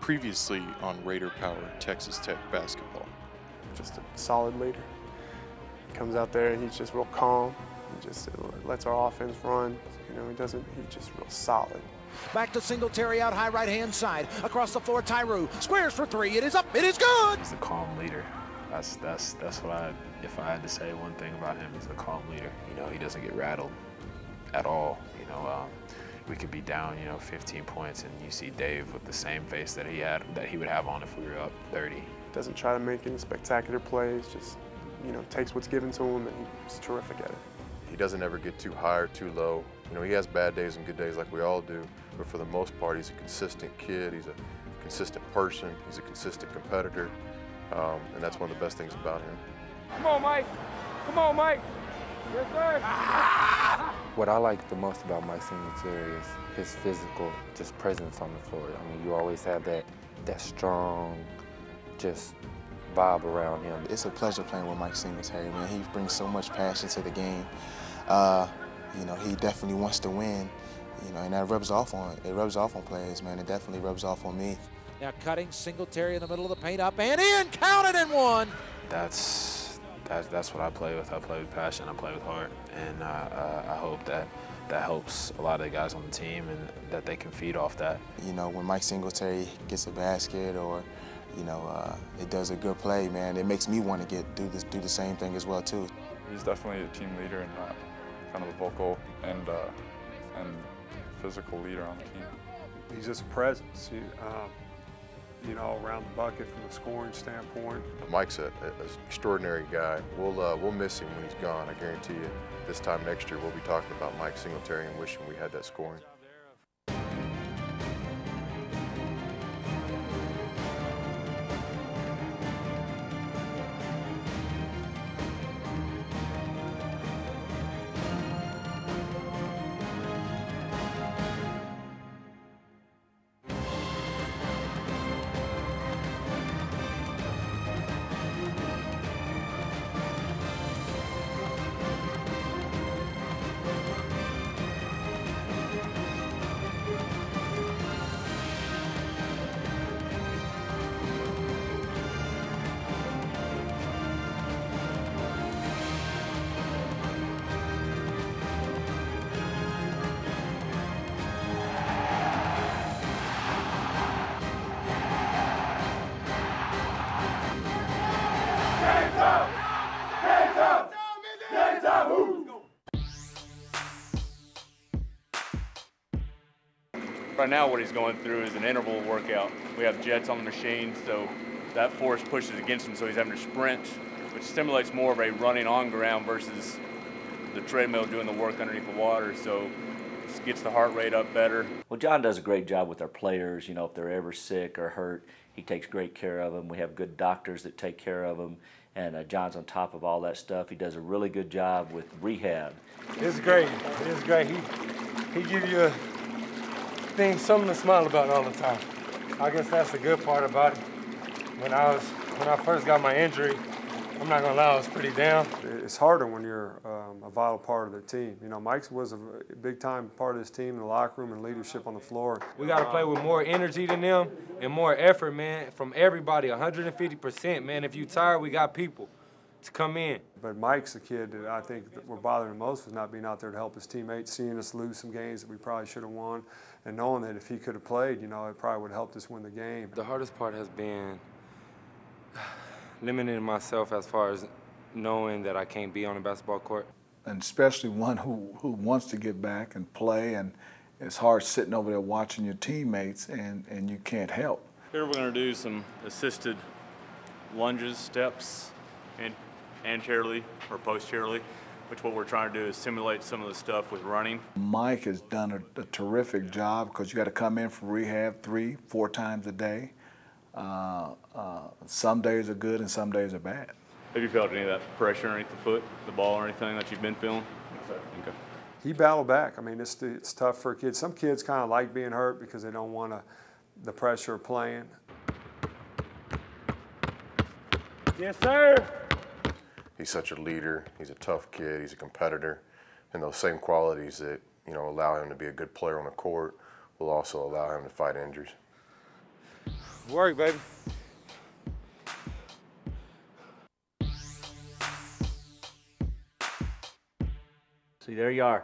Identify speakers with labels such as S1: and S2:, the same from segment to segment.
S1: Previously on Raider Power Texas Tech basketball.
S2: Just a solid leader. Comes out there and he's just real calm. He just lets our offense run. You know, he's just real solid.
S3: Back to Singletary out high right-hand side. Across the floor, Tyroo squares for three. It is up. It is good.
S4: He's a calm leader. That's what if I had to say one thing about him, he's a calm leader. You know, he doesn't get rattled at all. You know, we could be down, 15 points, and you see Dave with the same face that he would have on if we were up 30.
S2: Doesn't try to make any spectacular plays. Just, takes what's given to him, and he's terrific at it.
S5: He doesn't ever get too high or too low. He has bad days and good days like we all do, but for the most part, he's a consistent kid. He's a consistent person. He's a consistent competitor, and that's one of the best things about him.
S6: Come on, Mike. Come on, Mike. Yes, sir.
S7: What I like the most about Mike Singletary is his physical just presence on the floor. I mean, you always have that strong, just vibe around him.
S8: It's a pleasure playing with Mike Singletary, man. He brings so much passion to the game. He definitely wants to win, and that rubs off on players, man. It definitely rubs off on me.
S3: Now cutting Singletary in the middle of the paint, up and in, counted and one.
S4: That's what I play with. I play with passion. I play with heart, and I hope that helps a lot of the guys on the team and that they can feed off that.
S8: When Mike Singletary gets a basket or it does a good play, man, it makes me want to do the same thing as well too.
S9: He's definitely a team leader and kind of a vocal and physical leader on the team.
S10: He's just a presence, around the bucket from a scoring standpoint.
S5: Mike's an extraordinary guy. We'll miss him when he's gone. I guarantee you. This time next year, we'll be talking about Mike Singletary and wishing we had that scoring.
S11: Right now what he's going through is an interval workout. We have jets on the machine, so that force pushes against him, so he's having to sprint, which stimulates more of a running on ground versus the treadmill doing the work underneath the water, so it gets the heart rate up better.
S12: Well, John does a great job with our players. If they're ever sick or hurt, he takes great care of them. We have good doctors that take care of them, and John's on top of all that stuff. He does a really good job with rehab.
S6: It's great. It's great. He gives you something to smile about all the time. I guess that's the good part about it. When I first got my injury, I'm not gonna lie, I was pretty down.
S10: It's harder when you're a vital part of the team. Mike was a big time part of this team in the locker room and leadership on the floor.
S6: We gotta play with more energy than them and more effort, man, from everybody, 150%, man. If you tired, we got people to come in.
S10: But Mike's the kid that I think that we're bothering the most with not being out there to help his teammates, seeing us lose some games that we probably should have won, and knowing that if he could have played, it probably would have helped us win the game.
S7: The hardest part has been limiting myself as far as knowing that I can't be on a basketball court.
S13: And especially one who wants to get back and play, and it's hard sitting over there watching your teammates and you can't help.
S11: Here we're going to do some assisted lunges, steps, and anteriorly or posteriorly, which what we're trying to do is simulate some of the stuff with running.
S13: Mike has done a terrific job because you got to come in for rehab 3-4 times a day. Some days are good and some days are bad.
S11: Have you felt any of that pressure underneath the foot, the ball or anything that you've been feeling? Okay.
S10: He battled back. I mean, it's tough for kids. Some kids kind of like being hurt because they don't want the pressure of playing.
S6: Yes, sir.
S5: He's such a leader. He's a tough kid. He's a competitor. And those same qualities that, allow him to be a good player on the court will also allow him to fight injuries.
S6: Work, baby.
S12: See, there you are.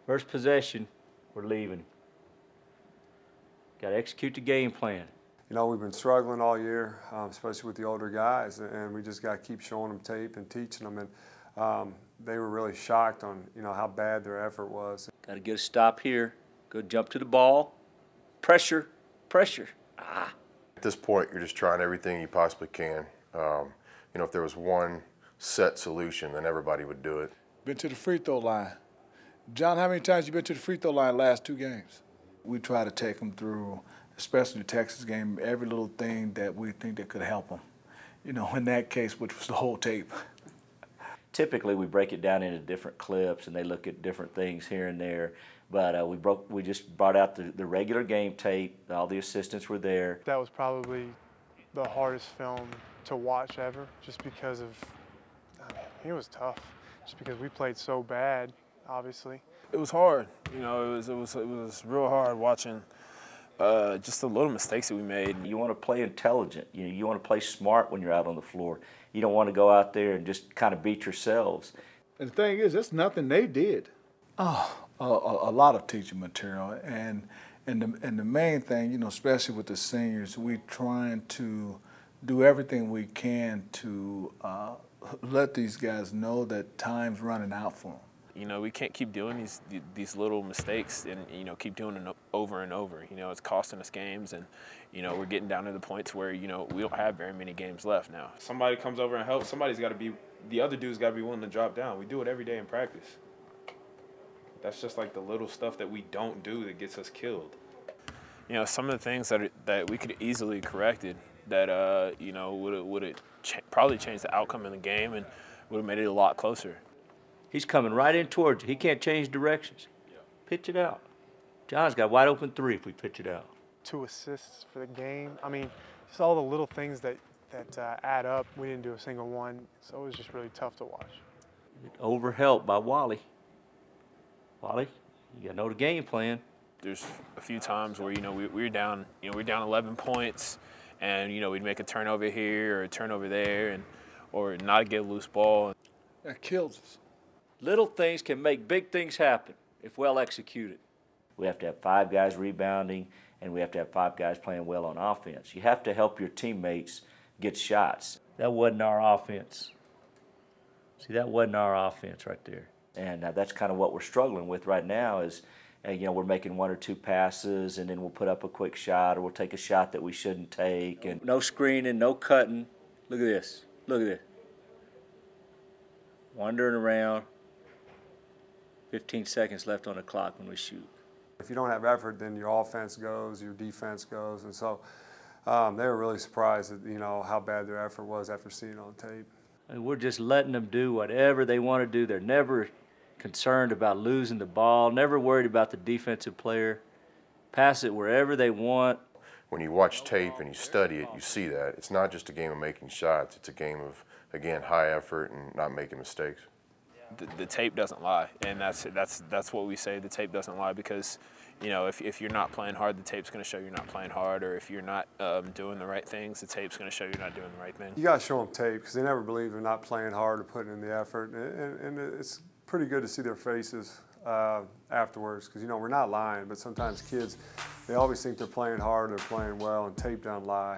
S12: First possession, we're leaving. Got to execute the game plan.
S10: You know, we've been struggling all year, especially with the older guys, and we just got to keep showing them tape and teaching them. And they were really shocked on, you know, how bad their effort was.
S12: Got to get a stop here. Good jump to the ball. Pressure, pressure. Ah.
S5: At this point, you're just trying everything you possibly can. You know, if there was one set solution, then everybody would do it.
S13: Been to the free throw line. John, how many times you been to the free throw line last 2 games? We try to take them through, especially the Texas game, every little thing that we think that could help them. You know, in that case, which was the whole tape.
S12: Typically, we break it down into different clips, and they look at different things here and there. But we just brought out the regular game tape. All the assistants were there.
S2: That was probably the hardest film to watch ever, just because of, I mean, it was tough. Just because we played so bad, obviously.
S14: It was hard. You know, it was real hard watching just the little mistakes that we made.
S12: You want to play intelligent. You want to play smart when you're out on the floor. You don't want to go out there and just kind of beat yourselves.
S13: And the thing is, that's nothing they did. Oh, a lot of teaching material, and the main thing, you know, especially with the seniors, we trying to do everything we can to let these guys know that time's running out for them.
S14: You know, we can't keep doing these little mistakes and, you know, keep doing it over and over. You know, it's costing us games, and, you know, we're getting down to the points where, you know, we don't have very many games left now.
S9: Somebody comes over and helps. Somebody's got to be, the other dude's got to be willing to drop down. We do it every day in practice. That's just like the little stuff that we don't do that gets us killed.
S14: You know, some of the things that we could easily corrected that, you know, would have probably changed the outcome in the game and would have made it a lot closer.
S12: He's coming right in towards you. He can't change directions. Pitch it out. John's got a wide open 3 if we pitch it out.
S2: 2 assists for the game. I mean, just all the little things that add up. We didn't do a single one, so it was just really tough to watch.
S12: Overhelped by Wally. Wally, you got to know the game plan.
S14: There's a few times where, you know, we were down, you know, we're down 11 points, and, you know, we'd make a turnover here or a turnover there, or not get a loose ball.
S13: That kills us.
S12: Little things can make big things happen if well executed. We have to have 5 guys rebounding, and we have to have 5 guys playing well on offense. You have to help your teammates get shots. That wasn't our offense. See, that wasn't our offense right there. And that's kind of what we're struggling with right now is, you know, we're making 1 or 2 passes, and then we'll put up a quick shot, or we'll take a shot that we shouldn't take. And no screening, no cutting. Look at this. Look at this. Wandering around. 15 seconds left on the clock when we shoot.
S10: If you don't have effort, then your offense goes, your defense goes, and so they were really surprised at, you know, how bad their effort was after seeing it on tape.
S12: And we're just letting them do whatever they want to do. They're never concerned about losing the ball, never worried about the defensive player. Pass it wherever they want.
S5: When you watch tape and you study it, you see that. It's not just a game of making shots. It's a game of, again, high effort and not making mistakes.
S14: The tape doesn't lie, and that's what we say. The tape doesn't lie because, you know, if you're not playing hard, the tape's going to show you're not playing hard, or if you're not doing the right things, the tape's going to show you're not doing the right thing.
S10: You got to show them tape because they never believe they're not playing hard or putting in the effort, and it's pretty good to see their faces afterwards because, you know, we're not lying, but sometimes kids, they always think they're playing hard, they're playing well, and tape doesn't lie.